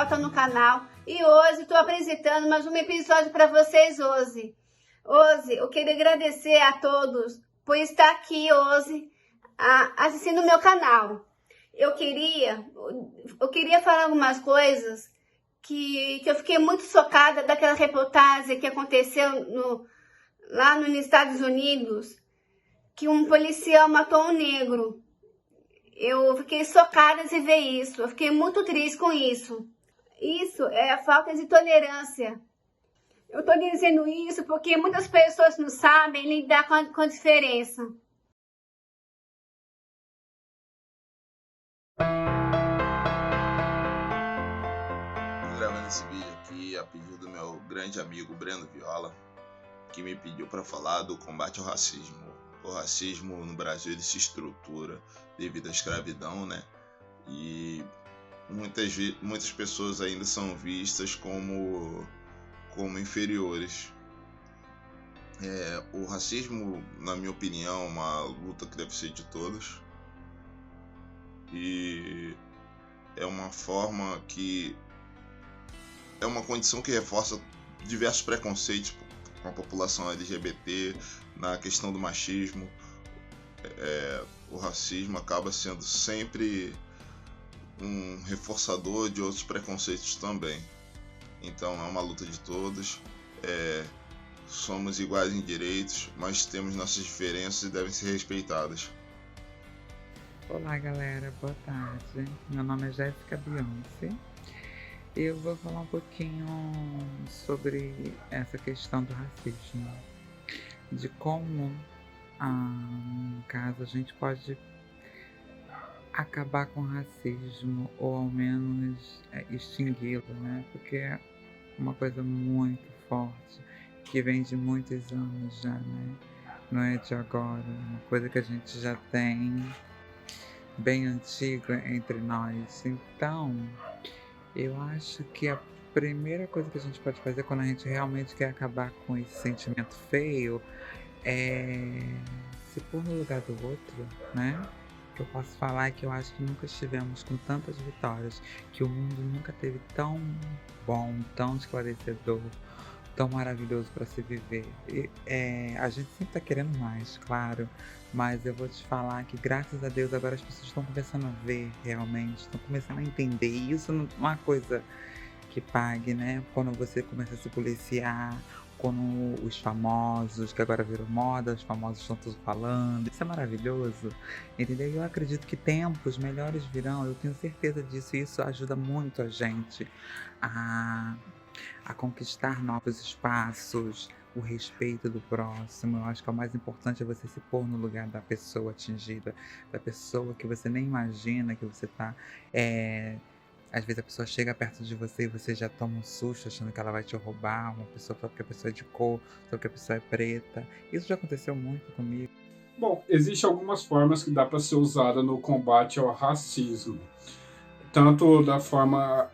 volta no canal e hoje estou apresentando mais um episódio para vocês hoje. Hoje eu queria agradecer a todos por estar aqui hoje assistindo o meu canal. Eu queria falar algumas coisas que eu fiquei muito chocada daquela reportagem que aconteceu lá nos Estados Unidos, que um policial matou um negro. Eu fiquei chocada de ver isso, eu fiquei muito triste com isso. Isso é a falta de tolerância. Eu estou dizendo isso porque muitas pessoas não sabem lidar com a diferença. Estou gravando esse vídeo aqui a pedido do meu grande amigo Breno Viola, que me pediu para falar do combate ao racismo. O racismo no Brasil ele se estrutura devido à escravidão, né? E muitas pessoas ainda são vistas como inferiores. O racismo, na minha opinião, é uma luta que deve ser de todos. E é uma forma que... é uma condição que reforça diversos preconceitos com a população LGBT, na questão do machismo. O racismo acaba sendo sempre um reforçador de outros preconceitos também. Então é uma luta de todos. Somos iguais em direitos, mas temos nossas diferenças e devem ser respeitadas. Olá galera, boa tarde. Meu nome é Jéssica Beyoncé. Eu vou falar um pouquinho sobre essa questão do racismo, de como, no caso, a gente pode acabar com o racismo ou ao menos extingui-lo, né? Porque é uma coisa muito forte, que vem de muitos anos já, né? Não é de agora, é uma coisa que a gente já tem bem antiga entre nós. Então, eu acho que a primeira coisa que a gente pode fazer quando a gente realmente quer acabar com esse sentimento feio é se pôr no lugar do outro, né? O que eu posso falar é que eu acho que nunca estivemos com tantas vitórias, que o mundo nunca teve tão bom, tão esclarecedor, tão maravilhoso para se viver. A gente sempre tá querendo mais, claro, mas eu vou te falar que graças a Deus agora as pessoas estão começando a ver realmente, estão começando a entender, e isso não é uma coisa que pague, né? Quando você começa a se policiar, quando os famosos, que agora viram moda, os famosos estão todos falando, isso é maravilhoso, entendeu? Eu acredito que tempos melhores virão, eu tenho certeza disso, e isso ajuda muito a gente a conquistar novos espaços, o respeito do próximo. Eu acho que o mais importante é você se pôr no lugar da pessoa atingida, da pessoa que você nem imagina que você tá. Às vezes a pessoa chega perto de você e você já toma um susto achando que ela vai te roubar, uma pessoa só porque a pessoa é de cor, só porque a pessoa é preta. Isso já aconteceu muito comigo. Bom, existem algumas formas que dá para ser usada no combate ao racismo. Tanto da forma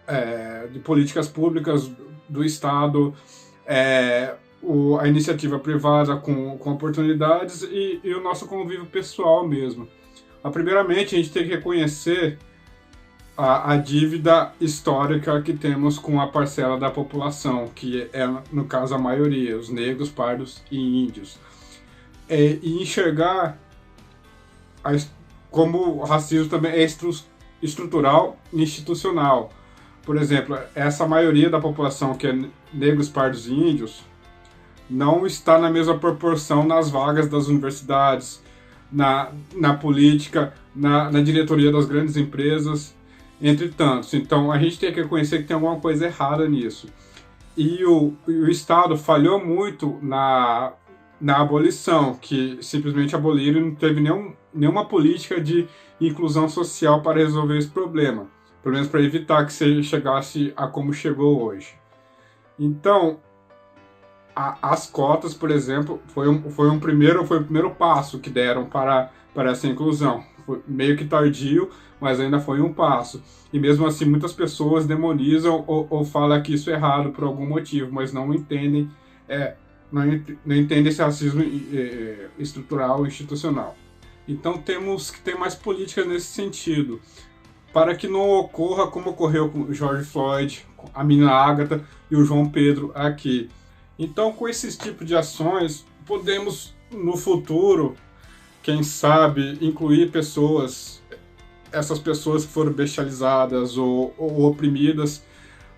de políticas públicas do Estado, a iniciativa privada com oportunidades e o nosso convívio pessoal mesmo. Primeiramente, a gente tem que reconhecer a dívida histórica que temos com a parcela da população, que é, no caso, a maioria, os negros, pardos e índios. E enxergar como o racismo também é estrutural e institucional. Por exemplo, essa maioria da população, que é negros, pardos e índios, não está na mesma proporção nas vagas das universidades, na política, na diretoria das grandes empresas, entre tantos. Então a gente tem que reconhecer que tem alguma coisa errada nisso. E o Estado falhou muito na abolição, que simplesmente aboliram e não teve nenhuma política de inclusão social para resolver esse problema. Pelo menos para evitar que chegasse a como chegou hoje. Então, as cotas, por exemplo, foi o primeiro passo que deram para essa inclusão. Foi meio que tardio, mas ainda foi um passo. E mesmo assim, muitas pessoas demonizam ou falam que isso é errado por algum motivo, mas não entendem, não entendem esse racismo estrutural e institucional. Então temos que ter mais políticas nesse sentido. para que não ocorra como ocorreu com o George Floyd, a menina Agatha e o João Pedro aqui. Então, com esses tipos de ações, podemos, no futuro, quem sabe, incluir essas pessoas que foram bestializadas ou oprimidas,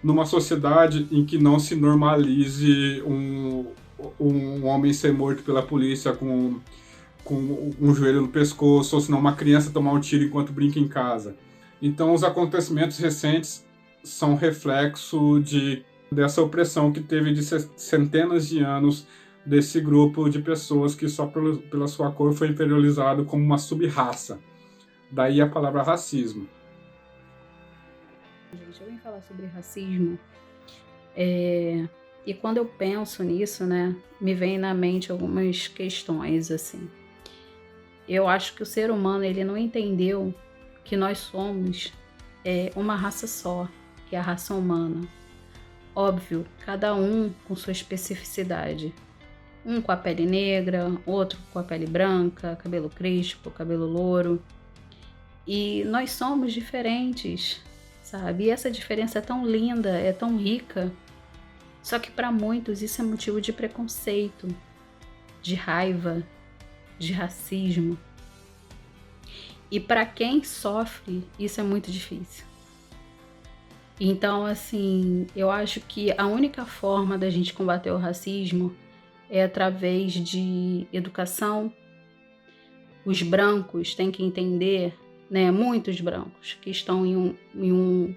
numa sociedade em que não se normalize um homem ser morto pela polícia com um joelho no pescoço, ou senão uma criança tomar um tiro enquanto brinca em casa. Então, os acontecimentos recentes são reflexo dessa opressão que teve de centenas de anos desse grupo de pessoas que só pela sua cor foi inferiorizado como uma sub-raça. Daí a palavra racismo. Gente, eu vim falar sobre racismo e quando eu penso nisso, né, me vem na mente algumas questões, assim. Eu acho que o ser humano, ele não entendeu que nós somos uma raça só, que é a raça humana. Óbvio, cada um com sua especificidade. Um com a pele negra, outro com a pele branca, cabelo crespo, cabelo louro. E nós somos diferentes, sabe? E essa diferença é tão linda, é tão rica. Só que para muitos isso é motivo de preconceito, de raiva, de racismo. E para quem sofre, isso é muito difícil. Então, assim, eu acho que a única forma da gente combater o racismo é através de educação. Os brancos têm que entender, né, muitos brancos que estão em um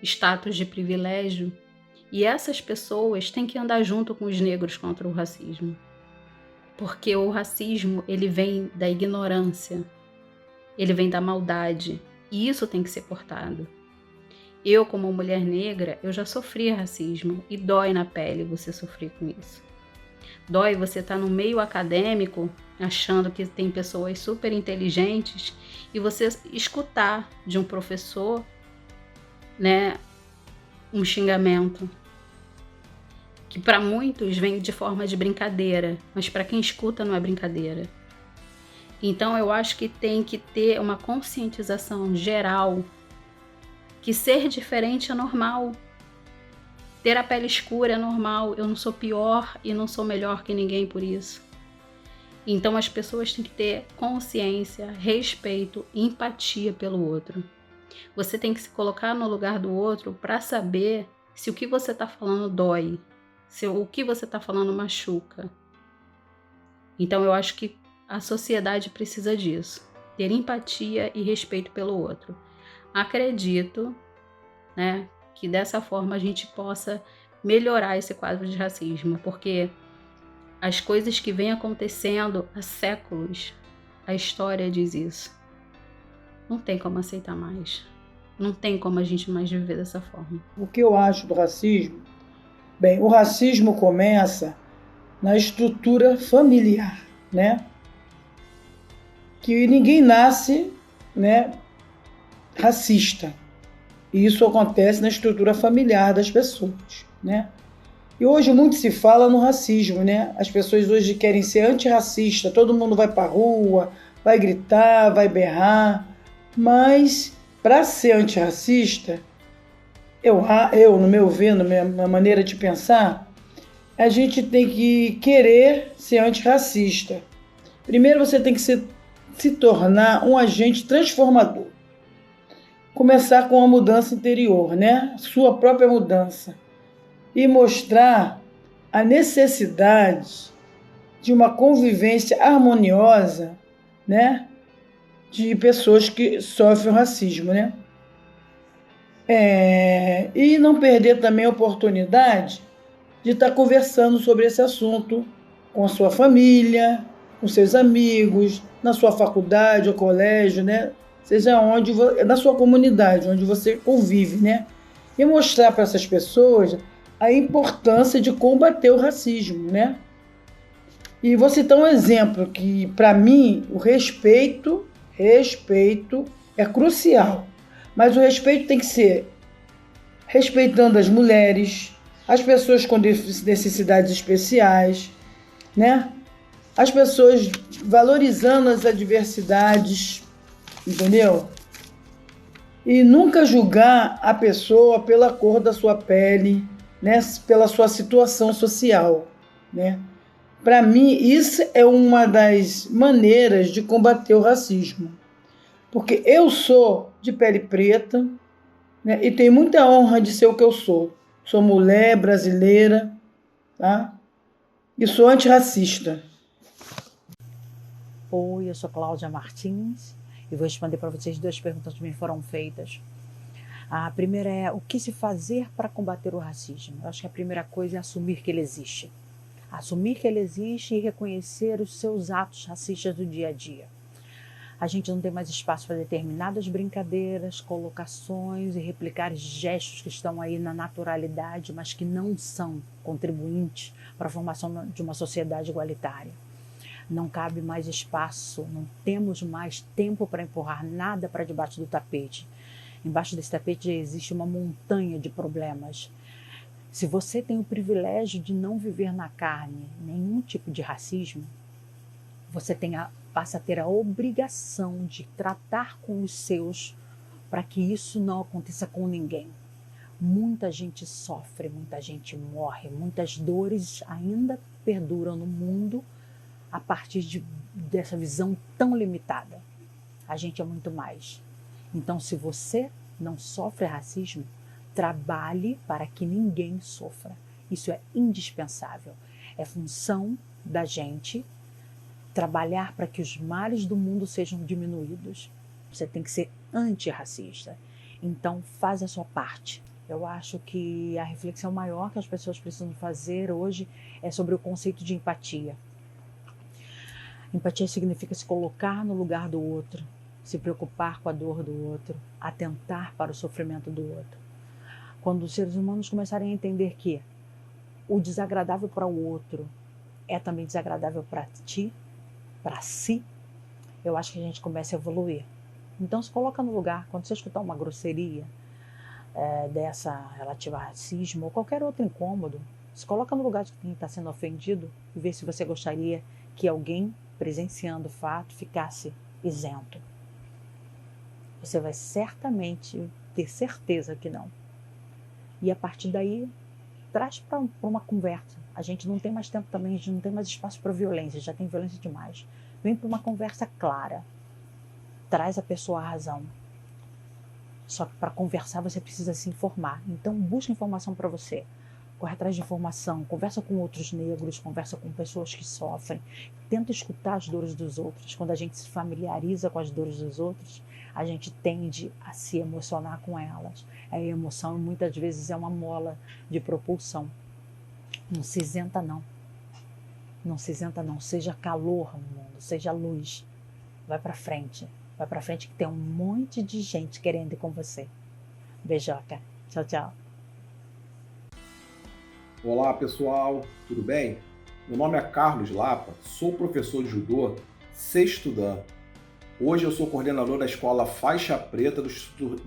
status de privilégio, e essas pessoas têm que andar junto com os negros contra o racismo. Porque o racismo, ele vem da ignorância, ele vem da maldade, e isso tem que ser cortado. Eu, como mulher negra, eu já sofri racismo, e dói na pele você sofrer com isso. Dói você estar no meio acadêmico, achando que tem pessoas super inteligentes, e você escutar de um professor, né, um xingamento, que para muitos vem de forma de brincadeira, mas para quem escuta não é brincadeira. Então eu acho que tem que ter uma conscientização geral que ser diferente é normal. Ter a pele escura é normal, eu não sou pior e não sou melhor que ninguém por isso. Então as pessoas têm que ter consciência, respeito e empatia pelo outro. Você tem que se colocar no lugar do outro para saber se o que você está falando dói, se o que você está falando machuca. Então eu acho que a sociedade precisa disso, ter empatia e respeito pelo outro. Acredito, né, que dessa forma a gente possa melhorar esse quadro de racismo, porque as coisas que vêm acontecendo há séculos, a história diz isso. Não tem como aceitar mais. Não tem como a gente mais viver dessa forma. O que eu acho do racismo? Bem, o racismo começa na estrutura familiar, né? Que ninguém nasce, né, racista. E isso acontece na estrutura familiar das pessoas, né? E hoje muito se fala no racismo, né? As pessoas hoje querem ser antirracista, todo mundo vai para a rua, vai gritar, vai berrar, mas para ser antirracista, eu, no meu ver, na minha maneira de pensar, a gente tem que querer ser antirracista. Primeiro você tem que se tornar um agente transformador. Começar com a mudança interior, né? Sua própria mudança. E mostrar a necessidade de uma convivência harmoniosa, né, de pessoas que sofrem racismo, né? E não perder também a oportunidade de estar conversando sobre esse assunto com a sua família, com seus amigos, na sua faculdade ou colégio, né? Seja onde, na sua comunidade, onde você convive, né? E mostrar para essas pessoas a importância de combater o racismo, né? E vou citar um exemplo que, para mim, o respeito é crucial. Mas o respeito tem que ser respeitando as mulheres, as pessoas com necessidades especiais, né? As pessoas valorizando as adversidades, entendeu? E nunca julgar a pessoa pela cor da sua pele, né? Pela sua situação social, né? Para mim, isso é uma das maneiras de combater o racismo. Porque eu sou de pele preta, né? E tenho muita honra de ser o que eu sou. Sou mulher brasileira, tá? E sou antirracista. Oi, eu sou Cláudia Martins e vou responder para vocês 2 perguntas que me foram feitas. A primeira é: o que se fazer para combater o racismo? Eu acho que a primeira coisa é assumir que ele existe. Assumir que ele existe e reconhecer os seus atos racistas do dia a dia. A gente não tem mais espaço para determinadas brincadeiras, colocações e replicar gestos que estão aí na naturalidade, mas que não são contribuintes para a formação de uma sociedade igualitária. Não cabe mais espaço, não temos mais tempo para empurrar nada para debaixo do tapete. Embaixo desse tapete existe uma montanha de problemas. Se você tem o privilégio de não viver na carne nenhum tipo de racismo, você passa a ter a obrigação de tratar com os seus para que isso não aconteça com ninguém. Muita gente sofre, muita gente morre, muitas dores ainda perduram no mundo a partir dessa visão tão limitada. A gente é muito mais. Então, se você não sofre racismo, trabalhe para que ninguém sofra. Isso é indispensável. É função da gente trabalhar para que os males do mundo sejam diminuídos. Você tem que ser antirracista. Então, faz a sua parte. Eu acho que a reflexão maior que as pessoas precisam fazer hoje é sobre o conceito de empatia. Empatia significa se colocar no lugar do outro, se preocupar com a dor do outro, atentar para o sofrimento do outro. Quando os seres humanos começarem a entender que o desagradável para o outro é também desagradável para ti, para si, eu acho que a gente começa a evoluir. Então se coloca no lugar, quando você escutar uma grosseria dessa relativa a racismo ou qualquer outro incômodo, se coloca no lugar de quem está sendo ofendido e vê se você gostaria que alguém presenciando o fato ficasse isento. Você vai certamente ter certeza que não. E a partir daí, traz para uma conversa. A gente não tem mais tempo também, a gente não tem mais espaço para violência, já tem violência demais. Vem para uma conversa clara. Traz a pessoa à razão. Só que para conversar você precisa se informar. Então busca informação para você. Corre atrás de informação, conversa com outros negros, conversa com pessoas que sofrem. Tenta escutar as dores dos outros. Quando a gente se familiariza com as dores dos outros, a gente tende a se emocionar com elas. A emoção muitas vezes é uma mola de propulsão. Não se isenta não. Não se isenta não. Seja calor no mundo, seja luz. Vai para frente. Vai para frente que tem um monte de gente querendo ir com você. Beijoca. Tchau, tchau. Olá pessoal, tudo bem? Meu nome é Carlos Lapa, sou professor de judô, 6º Dan. Hoje eu sou coordenador da escola Faixa Preta do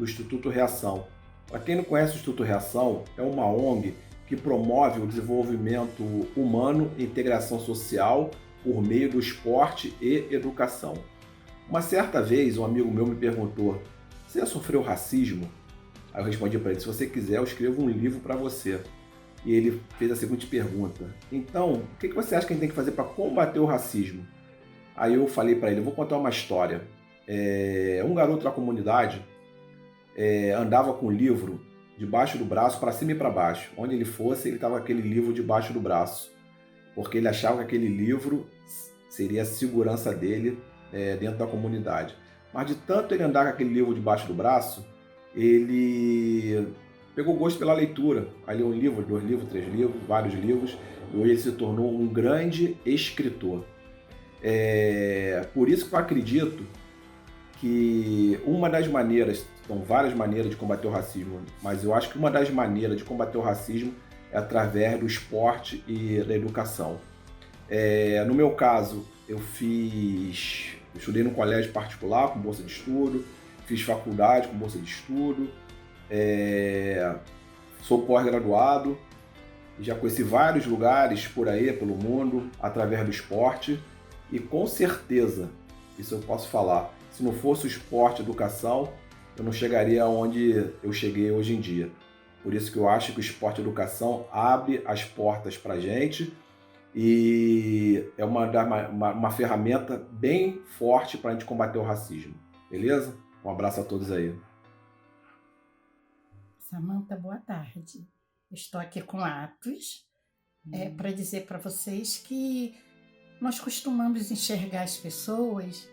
Instituto Reação. Para quem não conhece o Instituto Reação, é uma ONG que promove o desenvolvimento humano e integração social por meio do esporte e educação. Uma certa vez um amigo meu me perguntou: você já sofreu racismo? Aí eu respondi para ele: se você quiser eu escrevo um livro para você. E ele fez a seguinte pergunta: então, o que você acha que a gente tem que fazer para combater o racismo? Aí eu falei para ele: eu vou contar uma história. Um garoto da comunidade andava com um livro debaixo do braço, para cima e para baixo. Onde ele fosse, ele estava com aquele livro debaixo do braço, porque ele achava que aquele livro seria a segurança dele dentro da comunidade. Mas de tanto ele andar com aquele livro debaixo do braço, ele pegou gosto pela leitura. Aí leu um livro, 2 livros, 3 livros, vários livros, e hoje ele se tornou um grande escritor. Por isso que eu acredito que uma das maneiras, são várias maneiras de combater o racismo, mas eu acho que uma das maneiras de combater o racismo é através do esporte e da educação. No meu caso, eu estudei num colégio particular com bolsa de estudo, fiz faculdade com bolsa de estudo, sou pós-graduado, já conheci vários lugares por aí, pelo mundo, através do esporte, e com certeza, isso eu posso falar, se não fosse o esporte e a educação, eu não chegaria aonde eu cheguei hoje em dia. Por isso que eu acho que o esporte e a educação abre as portas para a gente e é uma ferramenta bem forte para a gente combater o racismo. Beleza? Um abraço a todos aí. Samanta, boa tarde. Estou aqui com Atos para dizer para vocês que nós costumamos enxergar as pessoas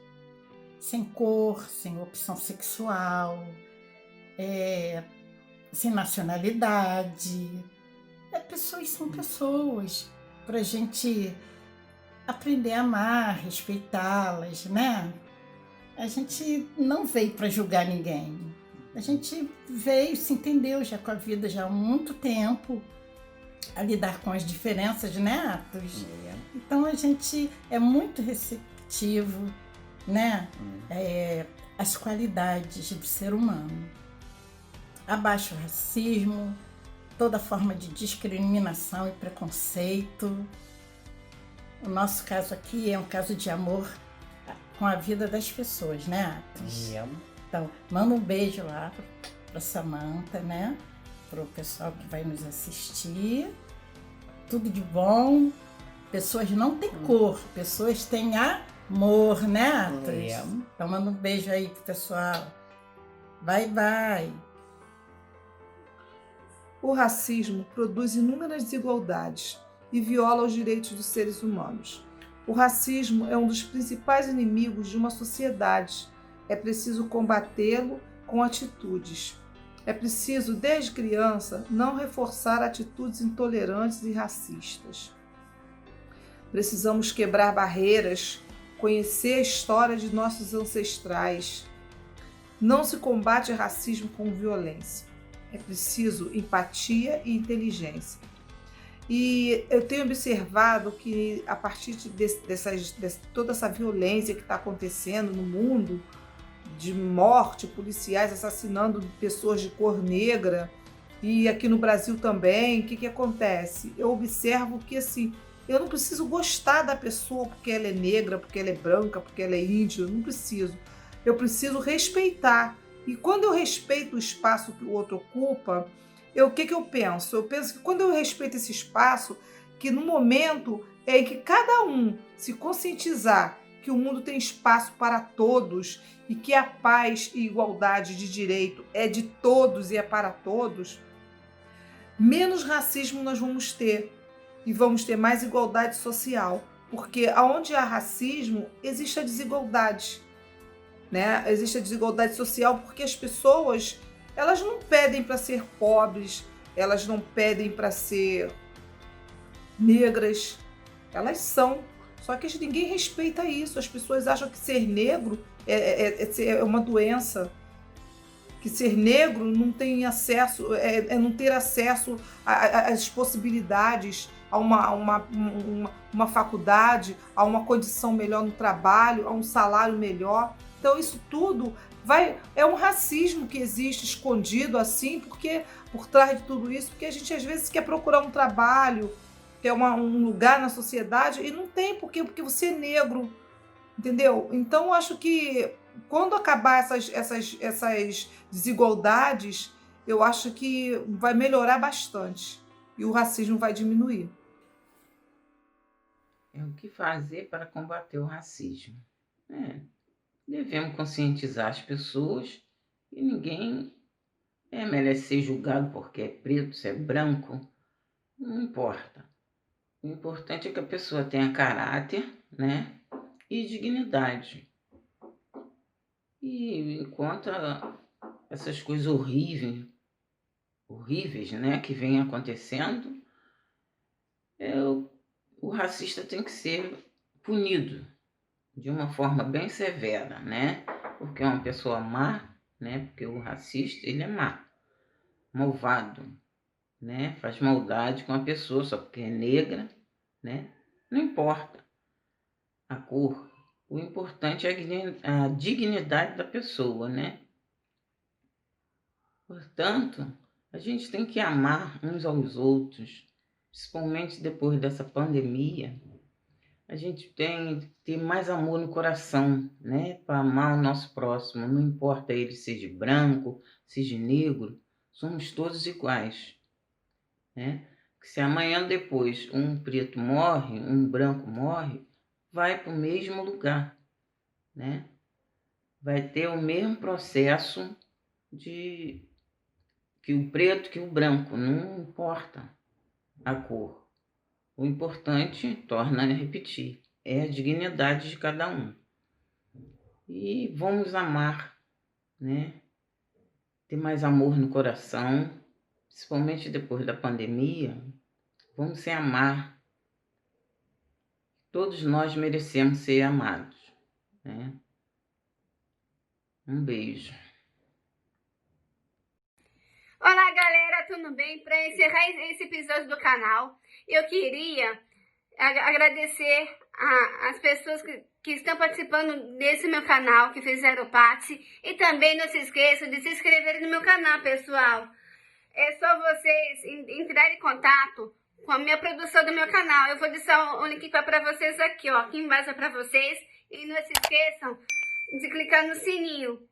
sem cor, sem opção sexual, sem nacionalidade. Pessoas são pessoas, para a gente aprender a amar, respeitá-las, né? A gente não veio para julgar ninguém. A gente veio, se entendeu já com a vida já há muito tempo, a lidar com as diferenças, né, Atos? Então a gente é muito receptivo, né? As qualidades do ser humano. Abaixo o racismo, toda forma de discriminação e preconceito. O nosso caso aqui é um caso de amor com a vida das pessoas, né, Atos? Então, manda um beijo lá para Samanta, né? Para o pessoal que vai nos assistir. Tudo de bom. Pessoas não têm cor, pessoas têm amor, né, Atos? Então, manda um beijo aí pro pessoal. Bye, bye. O racismo produz inúmeras desigualdades e viola os direitos dos seres humanos. O racismo é um dos principais inimigos de uma sociedade. É preciso combatê-lo com atitudes. É preciso, desde criança, não reforçar atitudes intolerantes e racistas. Precisamos quebrar barreiras, conhecer a história de nossos ancestrais. Não se combate racismo com violência. É preciso empatia e inteligência. E eu tenho observado que, a partir de toda essa violência que está acontecendo no mundo, de morte, policiais assassinando pessoas de cor negra, e aqui no Brasil também, o que acontece? Eu observo que, assim, eu não preciso gostar da pessoa porque ela é negra, porque ela é branca, porque ela é índia, eu não preciso. Eu preciso respeitar. E quando eu respeito o espaço que o outro ocupa, o que eu penso? Eu penso que quando eu respeito esse espaço, que no momento em que cada um se conscientizar que o mundo tem espaço para todos e que a paz e igualdade de direito é de todos e é para todos, menos racismo nós vamos ter e vamos ter mais igualdade social, porque onde há racismo existe a desigualdade, né? Existe a desigualdade social porque as pessoas, elas não pedem para ser pobres, elas não pedem para ser negras, elas são. Só que ninguém respeita isso. As pessoas acham que ser negro é uma doença, que ser negro não tem acesso, não ter acesso às possibilidades, a uma faculdade, a uma condição melhor no trabalho, a um salário melhor. Então isso tudo é um racismo que existe escondido assim, porque por trás de tudo isso, porque a gente às vezes quer procurar um trabalho, quer um lugar na sociedade e não tem, porque você é negro, entendeu? Então eu acho que quando acabar essas desigualdades, eu acho que vai melhorar bastante e o racismo vai diminuir. O que fazer para combater o racismo? Devemos conscientizar as pessoas e ninguém merece ser julgado porque é preto, se é branco, não importa. O importante é que a pessoa tenha caráter, né, e dignidade. E enquanto essas coisas horríveis, né, que vêm acontecendo, o racista tem que ser punido de uma forma bem severa, né? Porque é uma pessoa má, né? Porque o racista, ele é má, malvado, né? Faz maldade com a pessoa só porque é negra, né? Não importa a cor. O importante é a dignidade da pessoa, né? Portanto, a gente tem que amar uns aos outros, principalmente depois dessa pandemia. a gente tem que ter mais amor no coração, né? Para amar o nosso próximo. Não importa ele seja branco, seja negro, somos todos iguais, né? Se amanhã depois um preto morre, um branco morre, vai para o mesmo lugar, né? Vai ter o mesmo processo que o preto, que o branco, não importa a cor. O importante, torna a repetir, é a dignidade de cada um. E vamos amar, né? Ter mais amor no coração, principalmente depois da pandemia. Vamos se amar. Todos nós merecemos ser amados, né? Um beijo. Olá, galera, tudo bem? Para encerrar esse episódio do canal, eu queria agradecer as pessoas que estão participando desse meu canal, que fizeram parte. E também não se esqueçam de se inscreverem no meu canal, pessoal. É só vocês entrarem em contato com a minha produção do meu canal. Eu vou deixar o link para vocês aqui, ó. Aqui embaixo é para vocês. E não se esqueçam de clicar no sininho